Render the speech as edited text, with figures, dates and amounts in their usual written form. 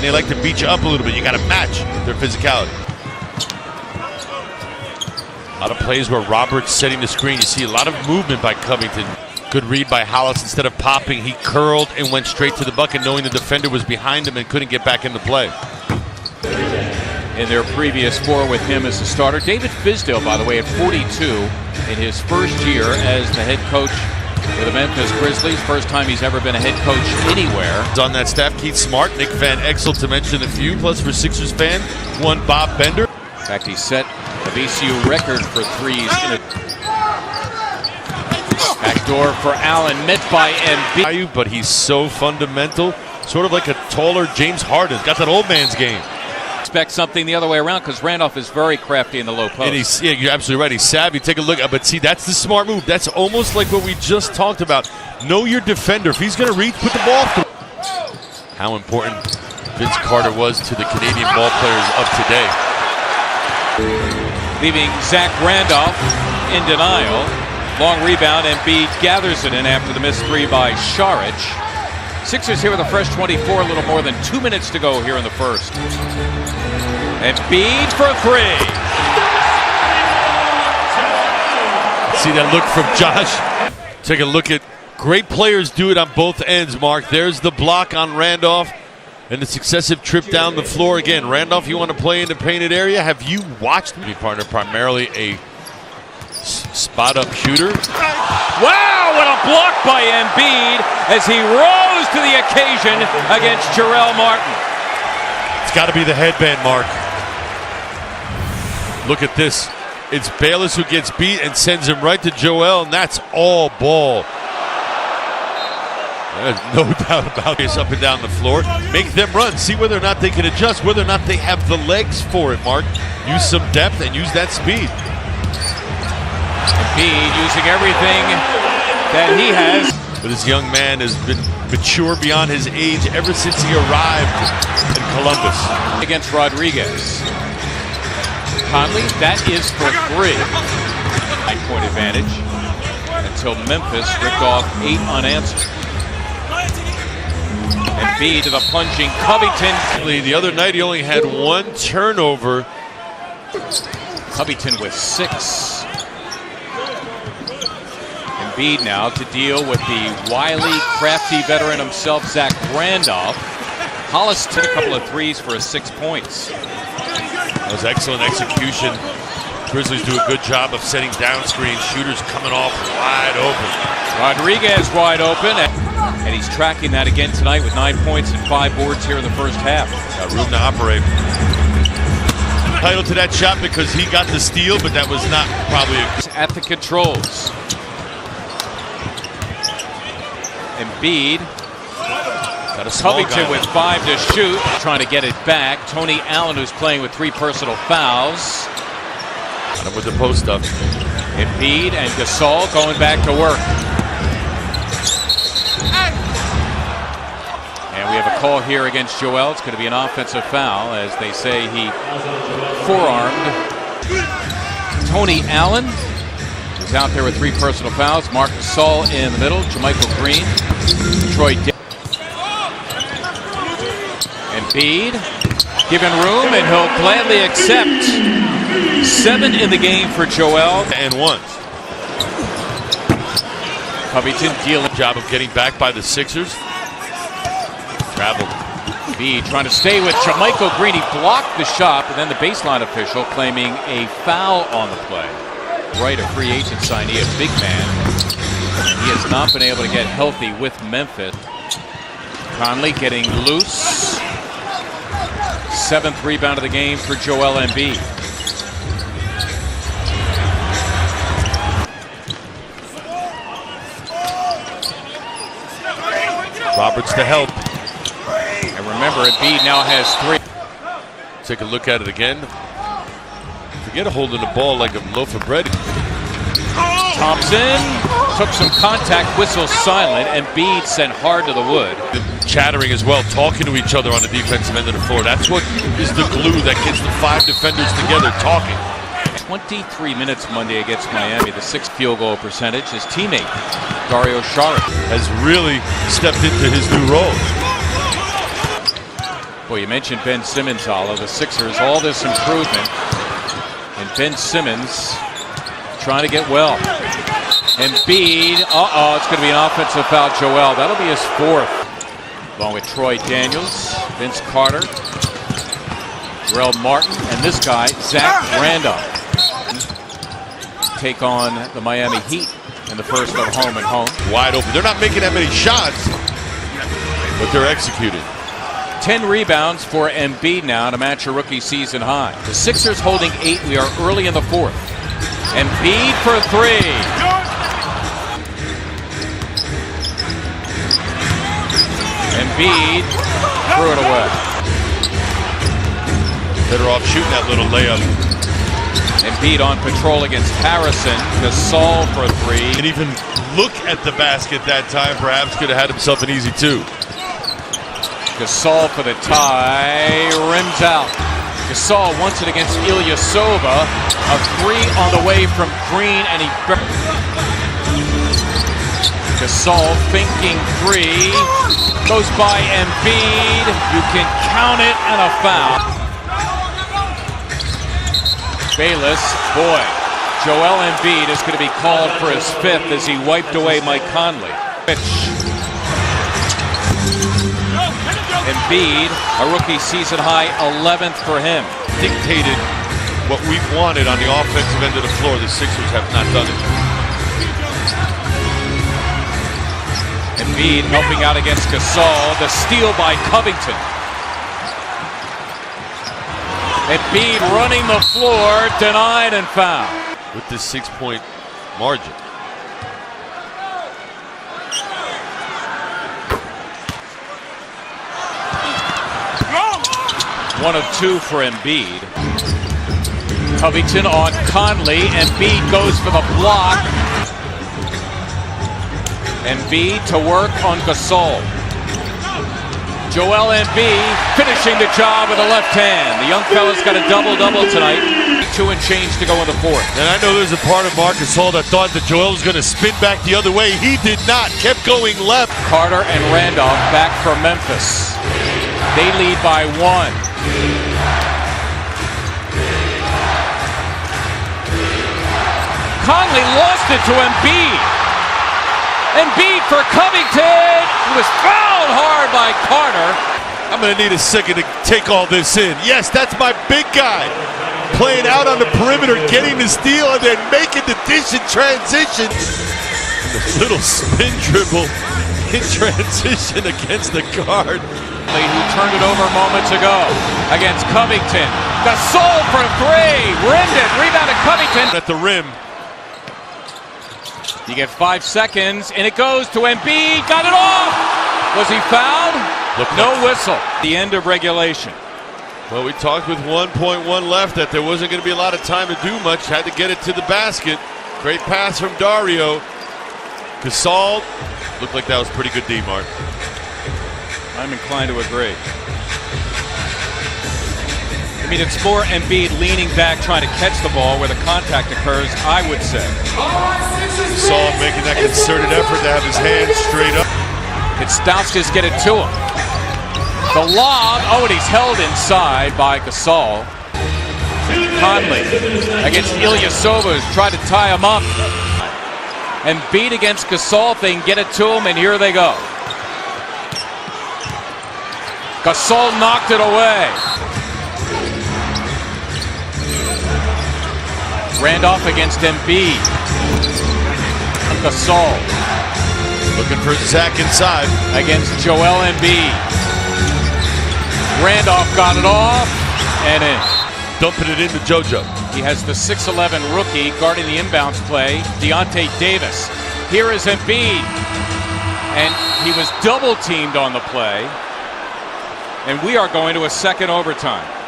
and they like to beat you up a little bit. You got to match their physicality. A lot of plays where Roberts setting the screen. You see a lot of movement by Covington. Good read by Hollis. Instead of popping, he curled and went straight to the bucket, knowing the defender was behind him and couldn't get back into play. In their previous 4 with him as the starter. David Fizdale, by the way, at 42 in his first year as the head coach for the Memphis Grizzlies. First time he's ever been a head coach anywhere. On that staff, Keith Smart, Nick Van Exel, to mention a few. Plus, for Sixers fan, one Bob Bender. In fact, he set the VCU record for threes in a backdoor for Allen, met by Embiid. But he's so fundamental, sort of like a taller James Harden. Got that old man's game. Expect something the other way around because Randolph is very crafty in the low post. And yeah, you're absolutely right. He's savvy. Take a look. But see, that's the smart move. That's almost like what we just talked about. Know your defender. If he's going to reach, put the ball through. How important Vince Carter was to the Canadian ball players of today. Leaving Zach Randolph in denial. Long rebound. Embiid gathers it in after the missed 3 by Saric. Sixers here with a fresh 24, a little more than 2 minutes to go here in the first. Embiid for 3. See that look from Josh? Take a look at great players do it on both ends, Mark. There's the block on Randolph and the successive trip down the floor. Again, Randolph, you want to play in the painted area? Have you watched me, partner, primarily a spot-up shooter? Wow, what a block by Embiid as he rose to the occasion against Jarrell Martin. It's got to be the headband, Mark. Look at this. It's Bayless who gets beat and sends him right to Joel, and that's all ball. There's no doubt about this. Up and down the floor. Make them run. See whether or not they can adjust, whether or not they have the legs for it, Mark. Use some depth and use that speed. Embiid using everything that he has. But this young man has been mature beyond his age ever since he arrived in Columbus. Against Rodriguez. Conley, that is for 3. 9-point advantage until Memphis ripped off 8 unanswered. Embiid to the plunging Covington. The other night he only had 1 turnover. Covington with 6. Embiid now to deal with the wily, crafty veteran himself, Zach Randolph. Hollis took a couple of threes for his 6 points. That was excellent execution. Grizzlies do a good job of setting down screens. Shooters coming off wide open. Rodriguez wide open, and he's tracking that again tonight with 9 points and 5 boards here in the first half. Got room to operate. Entitled to that shot because he got the steal, but that was not probably at the controls. Embiid. Covington with 5 to shoot, trying to get it back. Tony Allen, who's playing with 3 personal fouls. Got him with the post up. Embiid and Gasol going back to work. And we have a call here against Joel. It's going to be an offensive foul, as they say he forearmed Tony Allen. He's out there with 3 personal fouls. Marc Gasol in the middle. Jermichael Green. Troy Embiid given room, and he'll gladly accept 7 in the game for Joel. And 1. Covington dealing. Job of getting back by the Sixers. Traveled. Embiid trying to stay with Jermichael Green. He blocked the shot, but then the baseline official claiming a foul on the play. Right, a free agent signee, a big man. He has not been able to get healthy with Memphis. Conley getting loose. 7th rebound of the game for Joel Embiid. Roberts to help. And remember, Embiid now has 3. Take a look at it again. Forget holding the ball like a loaf of bread. Thompson took some contact, whistle silent. Embiid sent hard to the wood. Chattering as well, talking to each other on the defensive end of the floor. That's what is the glue that gets the 5 defenders together talking. 23 minutes Monday against Miami. The 6th field goal percentage. His teammate, Dario Saric, has really stepped into his new role. Well, you mentioned Ben Simmons, Hollow. The Sixers, all this improvement. And Ben Simmons trying to get well. Embiid, it's going to be an offensive foul, Joel. That'll be his fourth. Along with Troy Daniels, Vince Carter, Jarrell Martin, and this guy, Zach Randolph. Take on the Miami Heat in the first of home and home. Wide open. They're not making that many shots, but they're executing. 10 rebounds for Embiid now to match a rookie season high. The Sixers holding 8. We are early in the fourth. Embiid for 3. Embiid threw it away. Better off shooting that little layup. Embiid on patrol against Harrison. Gasol for 3. And even look at the basket that time. Perhaps could have had himself an easy 2. Gasol for the tie. Rims out. Gasol wants it against Ilyasova. A 3 on the way from Green, and he... Gasol thinking 3. Goes by Embiid. You can count it, and a foul. Bayless, boy, Joel Embiid is going to be called for his 5th as he wiped away Mike Conley. Embiid, a rookie season high 11th for him. Dictated what we've wanted on the offensive end of the floor. The Sixers have not done it. Embiid helping out against Gasol. The steal by Covington. Embiid running the floor, denied and fouled. With this 6-point margin. One of 2 for Embiid. Covington on Conley. Embiid goes for the block. Embiid to work on Gasol. Joel Embiid finishing the job with a left hand. The young fella's got a double-double tonight. 2 and change to go in the fourth. And I know there's a part of Marc Gasol that thought that Joel was going to spin back the other way. He did not. Kept going left. Carter and Randolph back for Memphis. They lead by 1. Conley lost it to Embiid. Embiid for Covington. He was fouled hard by Carter. I'm going to need a second to take all this in. Yes, that's my big guy. Playing out on the perimeter, getting the steal, and then making the dish in transition. And a little spin dribble in transition against the guard. Who turned it over moments ago against Covington. Gasol for 3. Rimmed it. Rebounded Covington. At the rim. You get 5 seconds, and it goes to Embiid. Got it off. Was he fouled? No whistle. The end of regulation. Well, we talked with 1.1 left that there wasn't going to be a lot of time to do much. Had to get it to the basket. Great pass from Dario. Gasol looked like that was pretty good D, Mark. I'm inclined to agree. I mean, it's more Embiid leaning back, trying to catch the ball where the contact occurs, I would say. Gasol making that concerted effort to have his hands straight up. It's Stauskas get it to him. The lob, and he's held inside by Gasol. Conley against Ilyasova, who's tried to tie him up. Embiid against Gasol, they can get it to him, and here they go. Gasol knocked it away. Randolph against Embiid. Gasol looking for Zach inside against Joel Embiid. Randolph got it off and in. Dumping it into JoJo. He has the 6'11" rookie guarding the inbounds play, Deontay Davis. Here is Embiid, and he was double teamed on the play. And we are going to a second overtime.